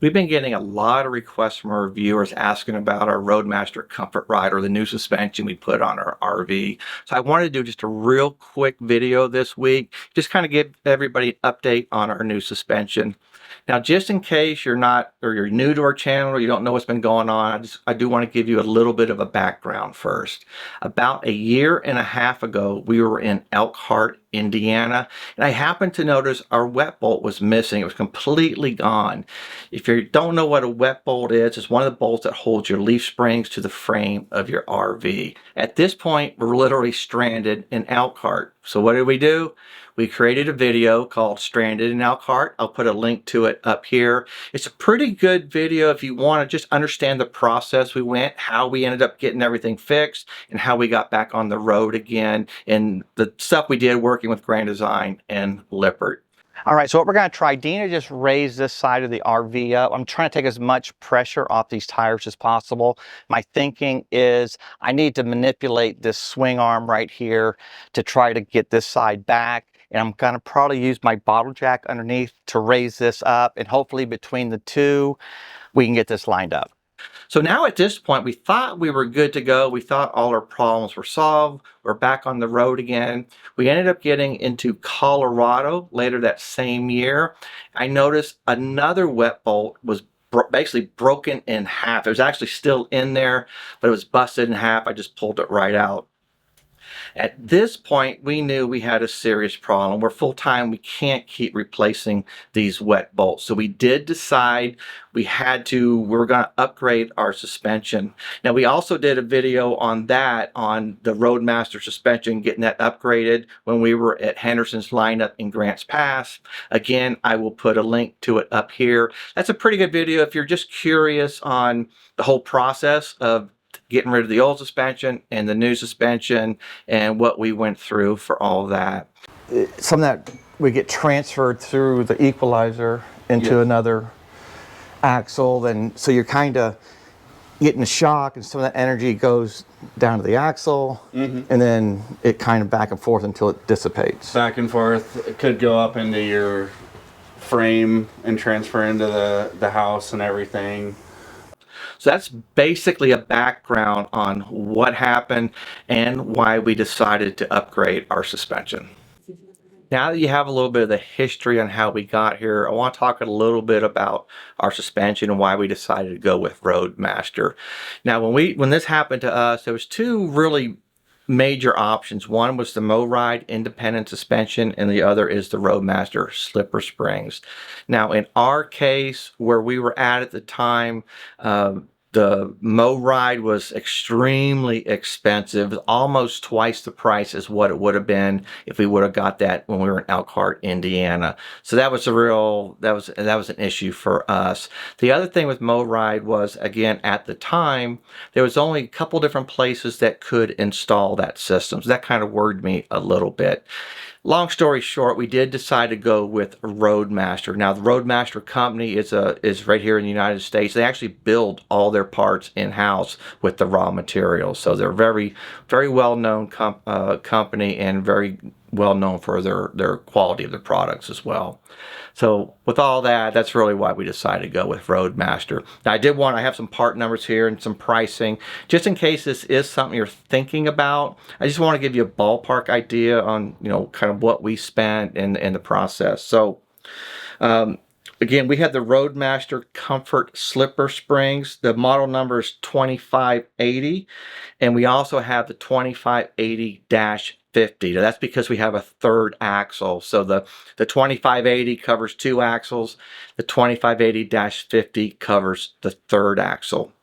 We've been getting a lot of requests from our viewers asking about our Roadmaster Comfort Ride, or the new suspension we put on our RV. So I wanted to do just a real quick video this week, just kind of give everybody an update on our new suspension. Now, just in case you're not, or you're new to our channel, or you don't know what's been going on, I do want to give you a little bit of a background first. About a year and a half ago, we were in Elkhart, Indiana, and I happened to notice our wet bolt was missing. It was completely gone. If you don't know what a wet bolt is, it's one of the bolts that holds your leaf springs to the frame of your RV. At this point, we're literally stranded in Elkhart. So what did we do? We created a video called Stranded in Elkhart. I'll put a link to it up here. It's a pretty good video if you want to just understand the process we went, how we ended up getting everything fixed, and how we got back on the road again, and the stuff we did working with Grand Design and Lippert. All right, so what we're going to try, Dina just raised this side of the RV up. I'm trying to take as much pressure off these tires as possible. My thinking is I need to manipulate this swing arm right here to try to get this side back. And I'm going to probably use my bottle jack underneath to raise this up. And hopefully between the two, we can get this lined up. So now at this point, we thought we were good to go. We thought all our problems were solved. We're back on the road again. We ended up getting into Colorado later that same year. I noticed another wet bolt was basically broken in half. It was actually still in there, but it was busted in half. I just pulled it right out. At this point, we knew we had a serious problem. We're full-time. We can't keep replacing these wet bolts. So we did decide we were going to upgrade our suspension. Now, we also did a video on that, on the Roadmaster suspension, getting that upgraded when we were at Henderson's lineup in Grants Pass. Again, I will put a link to it up here. That's a pretty good video if you're just curious on the whole process of getting rid of the old suspension and the new suspension and what we went through for all of that. Some of that we get transferred through the equalizer into another axle, and so you're kind of getting a shock, and some of that energy goes down to the axle, and then it kind of back and forth until it dissipates. Back and forth. It could go up into your frame and transfer into the house and everything. So that's basically a background on what happened and why we decided to upgrade our suspension. Now that you have a little bit of the history on how we got here, I want to talk a little bit about our suspension and why we decided to go with Roadmaster. Now, when this happened to us, there was two really major options. One was the MoRide independent suspension, and the other is the Roadmaster slipper springs. Now, in our case, where we were at the time, the MoRide was extremely expensive, almost twice the price as what it would have been if we would have got that when we were in Elkhart, Indiana. So that was an issue for us. The other thing with MoRide was, again, at the time, there was only a couple different places that could install that system. So that kind of worried me a little bit. Long story short, we did decide to go with Roadmaster. Now, the Roadmaster company is right here in the United States. They actually build all their parts in-house with the raw materials. So they're very, very well-known company, and very well known for their quality of their products as well. So with all that, that's really why we decided to go with Roadmaster. Now, I have some part numbers here and some pricing, just in case this is something you're thinking about. I just want to give you a ballpark idea on, kind of what we spent in the process. So, again, we had the Roadmaster Comfort Slipper Springs. The model number is 2580, and we also have the 2580-50. Now, that's because we have a third axle. So the 2580 covers two axles. The 2580-50 covers the third axle.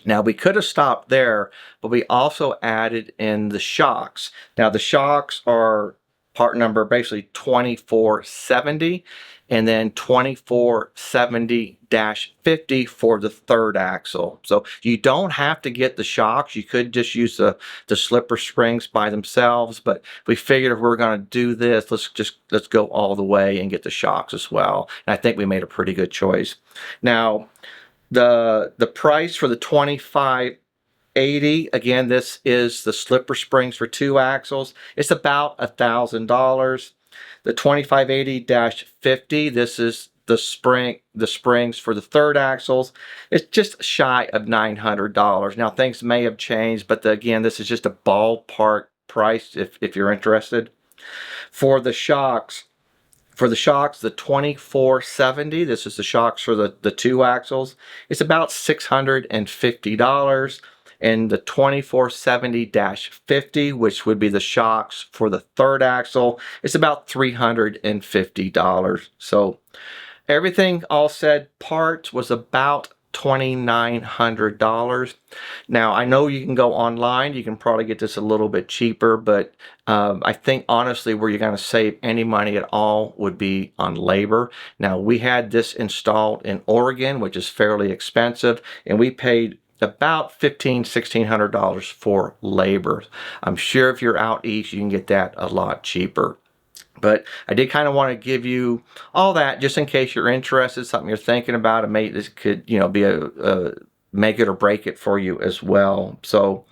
Now, we could have stopped there, but we also added in the shocks. Now, the shocks are part number basically 2470, and then 2470-50 for the third axle. So you don't have to get the shocks. You could just use the slipper springs by themselves, but we figured if we're going to do this, let's go all the way and get the shocks as well. And I think we made a pretty good choice. Now, the price for the 2580, again, this is the slipper springs for two axles. It's about $1,000. The 2580-50, this is the springs for the third axles, it's just shy of $900. Now things may have changed, but again, this is just a ballpark price if you're interested. For the shocks, the 2470, this is the shocks for the two axles, it's about $650. And the 2470-50, which would be the shocks for the third axle, it's about $350. So everything all said, parts was about $2,900. Now, I know you can go online. You can probably get this a little bit cheaper, but I think honestly where you're going to save any money at all would be on labor. Now, we had this installed in Oregon, which is fairly expensive, and we paid about $1,600 for labor. I'm sure if you're out east, you can get that a lot cheaper. But I did kind of want to give you all that just in case you're interested, something you're thinking about, and this could, be a make it or break it for you as well. So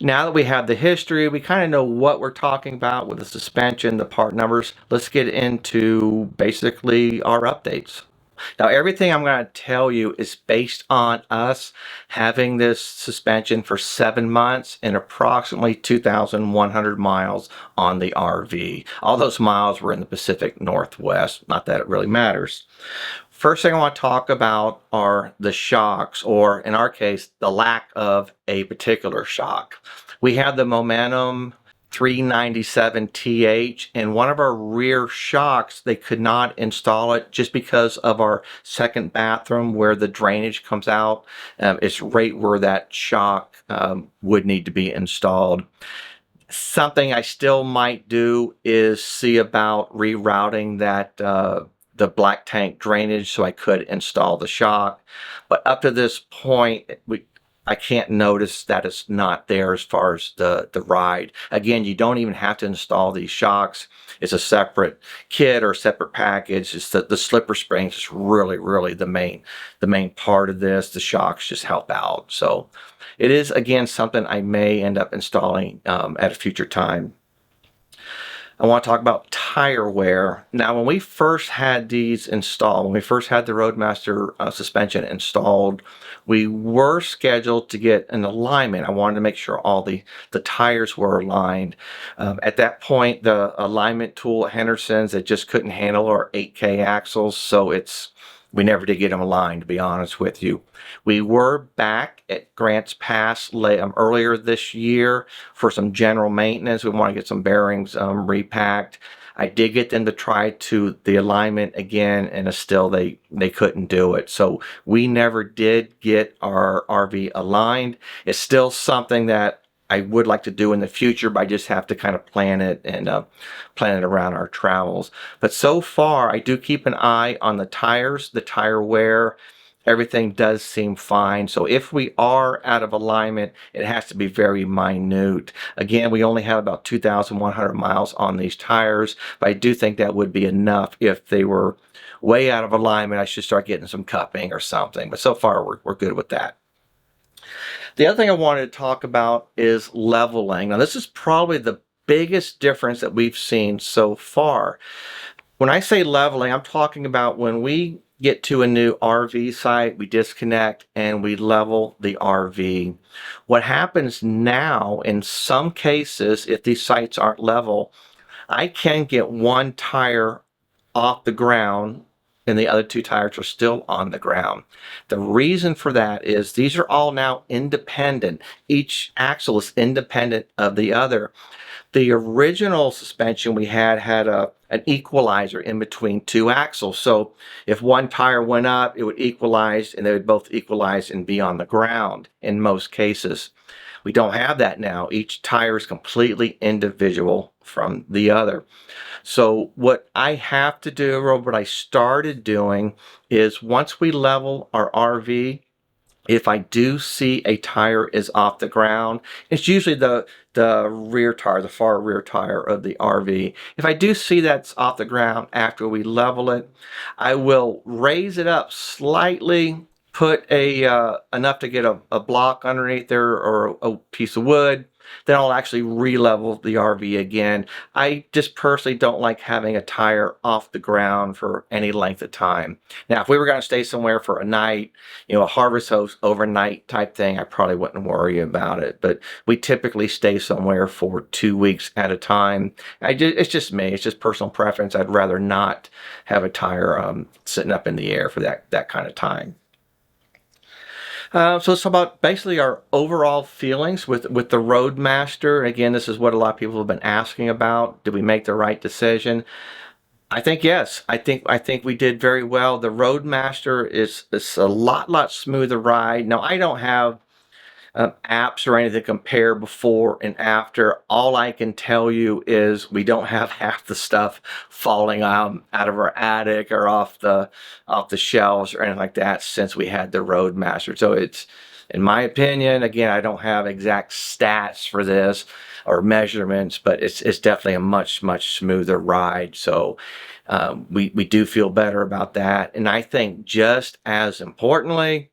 now that we have the history, we kind of know what we're talking about with the suspension, the part numbers. Let's get into basically our updates. Now, everything I'm going to tell you is based on us having this suspension for 7 months and approximately 2,100 miles on the RV. All those miles were in the Pacific Northwest. Not that it really matters. First thing I want to talk about are the shocks, or in our case, the lack of a particular shock. We have the Momentum 397TH, and one of our rear shocks, they could not install it just because of our second bathroom where the drainage comes out. It's right where that shock would need to be installed. Something I still might do is see about rerouting that the black tank drainage so I could install the shock. But up to this point, I can't notice that it's not there as far as the ride. Again, you don't even have to install these shocks. It's a separate kit or separate package. It's the slipper springs is really the main part of this. The shocks just help out. So it is, again, something I may end up installing at a future time. I want to talk about tire wear. Now, when we first had these installed, when we first had the Roadmaster suspension installed, we were scheduled to get an alignment. I wanted to make sure all the tires were aligned. At that point, the alignment tool at Henderson's, it just couldn't handle our 8K axles, so we never did get them aligned, to be honest with you. We were back at Grants Pass earlier this year for some general maintenance. We want to get some bearings repacked. I did get them to try the alignment again, and still they couldn't do it. So we never did get our RV aligned. It's still something that I would like to do in the future, but I just have to kind of plan it and plan it around our travels. But so far, I do keep an eye on the tires, the tire wear. Everything does seem fine. So if we are out of alignment, it has to be very minute. Again, we only have about 2,100 miles on these tires, but I do think that would be enough. If they were way out of alignment, I should start getting some cupping or something. But so far, we're good with that. The other thing I wanted to talk about is leveling. Now, this is probably the biggest difference that we've seen so far. When I say leveling, I'm talking about when we get to a new RV site, we disconnect and we level the RV. What happens now, in some cases, if these sites aren't level, I can get one tire off the ground and the other two tires are still on the ground. The reason for that is these are all now independent. Each axle is independent of the other. The original suspension we had an equalizer in between two axles. So if one tire went up, it would equalize, and they would both equalize and be on the ground in most cases. We don't have that now. Each tire is completely individual from the other. So what I have to do, or what I started doing, is once we level our RV, if I do see a tire is off the ground, it's usually the rear tire, the far rear tire of the RV. If I do see that's off the ground after we level it, I will raise it up slightly, put enough to get a block underneath there or a piece of wood, then I'll actually re-level the RV again. I just personally don't like having a tire off the ground for any length of time. Now, if we were going to stay somewhere for a night, a harvest host overnight type thing, I probably wouldn't worry about it. But we typically stay somewhere for 2 weeks at a time. It's just me. It's just personal preference. I'd rather not have a tire sitting up in the air for that kind of time. So it's about basically our overall feelings with the Roadmaster. Again, this is what a lot of people have been asking about. Did we make the right decision? I think yes. I think we did very well. The Roadmaster is a lot smoother ride. Now I don't have apps or anything to compare before and after. All I can tell you is we don't have half the stuff falling out of our attic or off the shelves or anything like that since we had the Roadmaster. So it's, in my opinion, again, I don't have exact stats for this or measurements, but it's definitely a much smoother ride. So we do feel better about that. And I think just as importantly,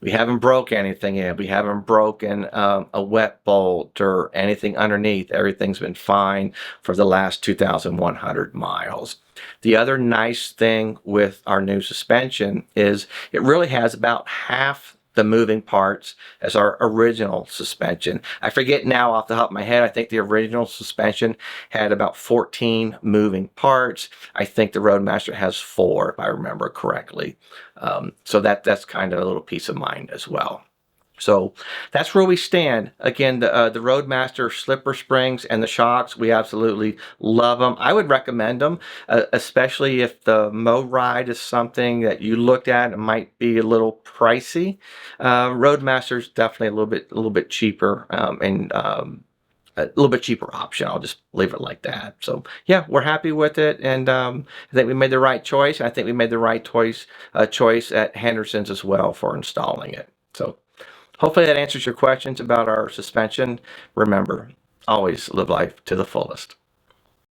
we haven't broke anything yet. We haven't broken a wet bolt or anything underneath. Everything's been fine for the last 2,100 miles. The other nice thing with our new suspension is it really has about half the moving parts as our original suspension. I forget now off the top of my head. I think the original suspension had about 14 moving parts. I think the Roadmaster has 4, if I remember correctly. So that's kind of a little peace of mind as well. So that's where we stand. Again, the Roadmaster slipper springs and the shocks, we absolutely love them. I would recommend them, especially if the Mo Ride is something that you looked at and might be a little pricey. Roadmaster's definitely a little bit cheaper and a little bit cheaper option. I'll just leave it like that. So yeah, we're happy with it, and I think we made the right choice. I think we made the right choice at Henderson's as well for installing it. So hopefully that answers your questions about our suspension. Remember, always live life to the fullest.